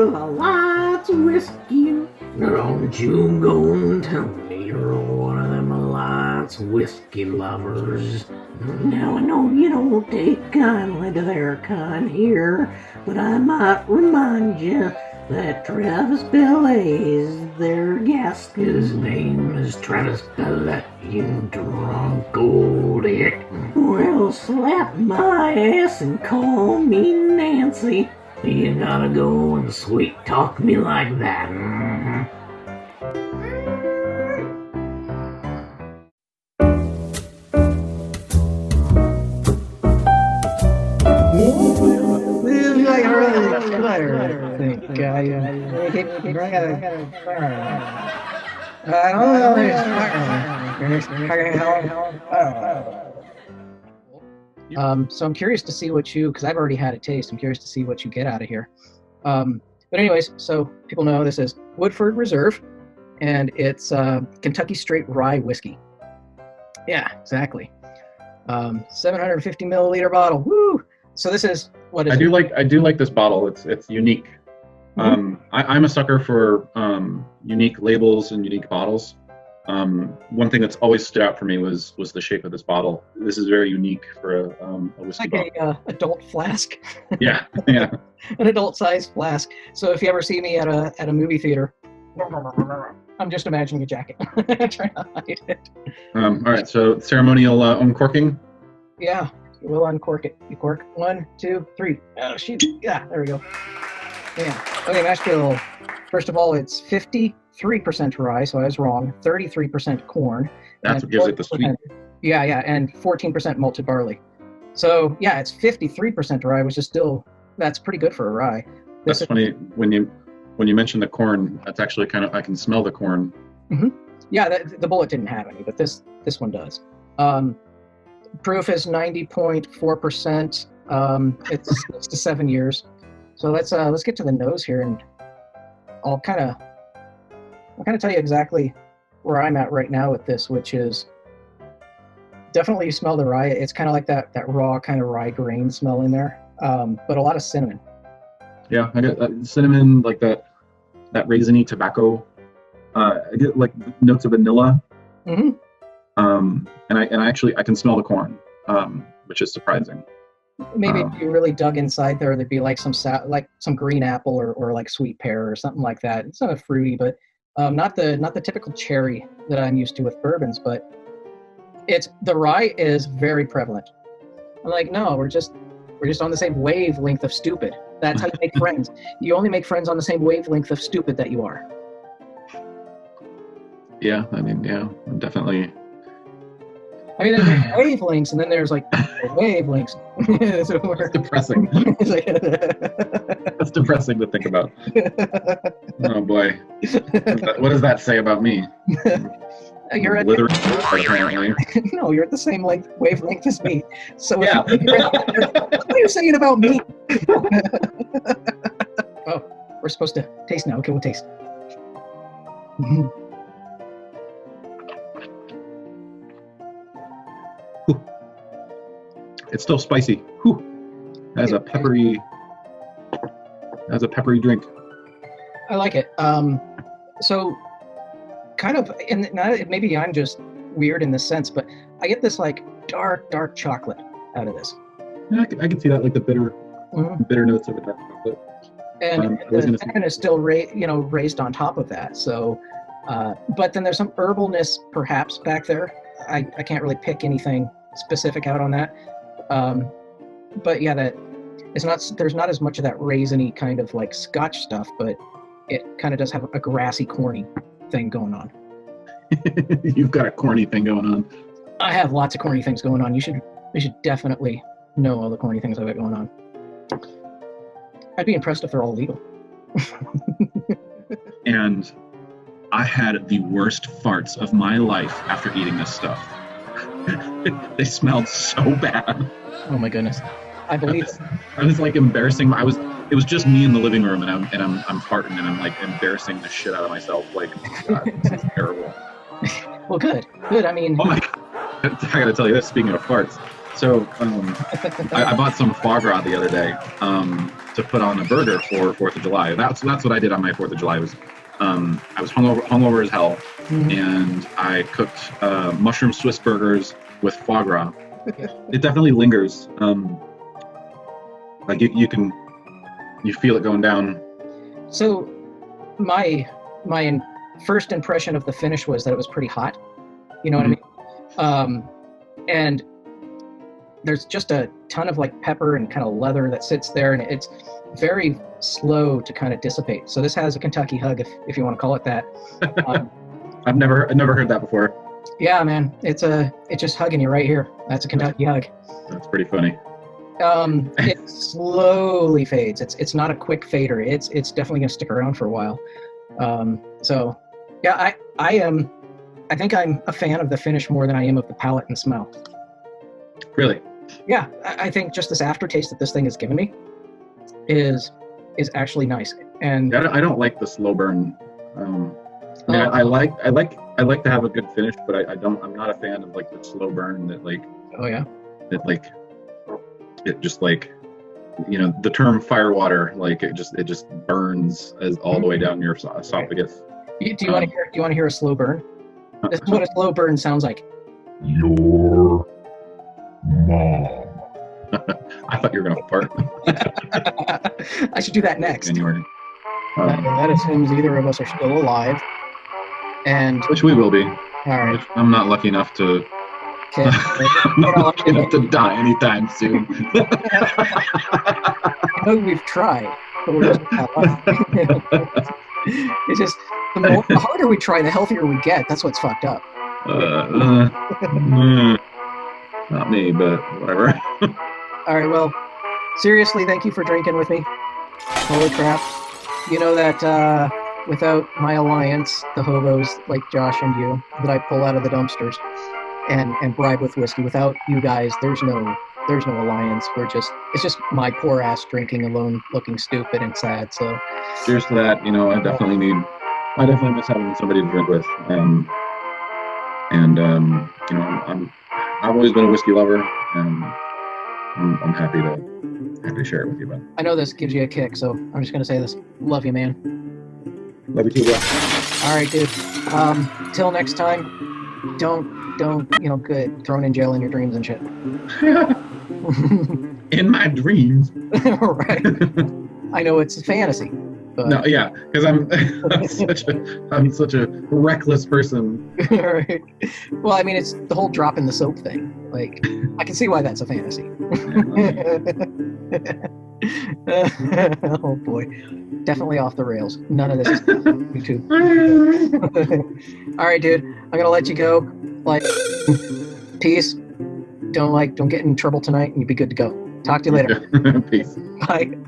of a light's whiskey. Don't you go and tell me you're one of them lights whiskey lovers. Now I know you don't take kindly to their kind here, but I might remind you that Travis Bellay's their guest. His name is Travis Bellay, you drunk old hick. Well, slap my ass and call me Nancy. You gotta go and sweet talk me like that. So I'm curious to see what you, because I've already had a taste, I'm curious to see what you get out of here. But anyways, so people know this is Woodford Reserve, and it's Kentucky Straight Rye whiskey. Yeah, exactly. 750 milliliter bottle. Woo! So this is what is I do like this bottle. It's unique. Mm-hmm. I'm a sucker for unique labels and unique bottles. One thing that's always stood out for me was the shape of this bottle. This is very unique for a whiskey bottle. Like a adult flask. Yeah. An adult-sized flask. So if you ever see me at a movie theater, I'm just imagining a jacket. Trying to hide it. All right, so ceremonial uncorking. Yeah, we'll uncork it. You cork. 1, 2, 3. Oh, shoot. Yeah, there we go. Yeah. Okay, mash bill. First of all, it's 53% rye, so I was wrong. 33% corn. That's what gives it the sweet. Yeah, and 14% malted barley. So yeah, it's 53% rye, which is still, that's pretty good for a rye. That's funny when you mention the corn. That's actually kind of, I can smell the corn. Mm-hmm. Yeah, the bullet didn't have any, but this one does. Proof is 90.4%. It's 6 to 7 years. So let's get to the nose here, and I'll kind of tell you exactly where I'm at right now with this, which is definitely you smell the rye. It's kind of like that raw kind of rye grain smell in there, but a lot of cinnamon. Yeah, I get cinnamon, like that raisiny tobacco. I get like notes of vanilla. Mm-hmm. And I actually can smell the corn, which is surprising. Maybe if you really dug inside there, there'd be like some green apple or like sweet pear or something like that. It's not a fruity, but not the typical cherry that I'm used to with bourbons. But the rye is very prevalent. I'm like, no, we're just on the same wavelength of stupid. That's how you make friends. You only make friends on the same wavelength of stupid that you are. Yeah, I mean, yeah, definitely. I mean, there's wavelengths, and then there's like wavelengths. So it's depressing. That's depressing to think about. Oh boy, what does that say about me? You're at apparently. No, you're at the same wavelength as me. So yeah. What are you saying about me? Oh, we're supposed to taste now. Okay, we'll taste. It's still spicy. Whew. As a peppery drink. I like it. So kind of, and maybe I'm just weird in this sense, but I get this like dark chocolate out of this. Yeah, I can see that, like the bitter notes of a dark chocolate. And the cinnamon is still raised on top of that. So, but then there's some herbalness perhaps back there. I can't really pick anything specific out on that. But yeah, there's not as much of that raisiny kind of like Scotch stuff, but it kind of does have a grassy, corny thing going on. You've got a corny thing going on. I have lots of corny things going on. You should definitely know all the corny things I've got going on. I'd be impressed if they're all legal. And I had the worst farts of my life after eating this stuff. They smelled so bad. Oh my goodness. I believe I was like embarrassing. It was just me in the living room, and I'm farting, and I'm like embarrassing the shit out of myself. Like, God, this is terrible. Well, good. I mean, oh my God. I gotta tell you this. Speaking of farts, So I bought some foie gras the other day to put on a burger for 4th of July. That's what I did on my 4th of July. I was hungover as hell, and I cooked mushroom Swiss burgers with foie gras. It definitely lingers. Like you feel it going down. So my first impression of the finish was that it was pretty hot. You know what I mean? And there's just a ton of like pepper and kind of leather that sits there, and it's very slow to kind of dissipate. So this has a Kentucky hug, if you want to call it that. I've never heard that before. Yeah, man, it's just hugging you right here. That's a Kentucky hug. That's pretty funny. It slowly fades. It's not a quick fader. It's definitely gonna stick around for a while. So yeah, I think I'm a fan of the finish more than I am of the palate and smell. Really? Yeah, I think just this aftertaste that this thing has given me is actually nice. And I don't like the slow burn. I like to have a good finish, but I'm not a fan of like the slow burn that like. Oh yeah. That like. It just like, the term firewater, like it just burns as all the way down your esophagus. Do you want to hear a slow burn? This is what a slow burn sounds like. Your mom. I thought you were gonna fart. I should do that next. Anyway, that assumes either of us are still alive, and which we will be. All right. Which I'm not lucky enough to. Okay. I'm not lucky enough to die anytime soon. I know we've tried, but we're just not lucky. It's just the harder we try, the healthier we get. That's what's fucked up. Not me, but whatever. All right, well, seriously, thank you for drinking with me. Holy crap. You know that without my alliance, the hobos like Josh and you, that I pull out of the dumpsters and bribe with whiskey, without you guys, there's no alliance. It's just my poor ass drinking alone, looking stupid and sad. So cheers to that. I definitely miss having somebody to drink with. I've always been a whiskey lover, and I'm happy to share it with you, bud. I know this gives you a kick, so I'm just gonna say this. Love you, man. Love you too, bro. All right, dude. Till next time, don't get thrown in jail in your dreams and shit. In my dreams. Right. I know it's a fantasy. But... No, yeah, because I'm such a reckless person. Right. Well, I mean, it's the whole drop in the soap thing. Like, I can see why that's a fantasy. Oh boy, definitely off the rails. None of this is YouTube. All right, dude, I'm gonna let you go. Like, peace. Don't get in trouble tonight, and you'll be good to go. Talk to you later. Peace. Bye.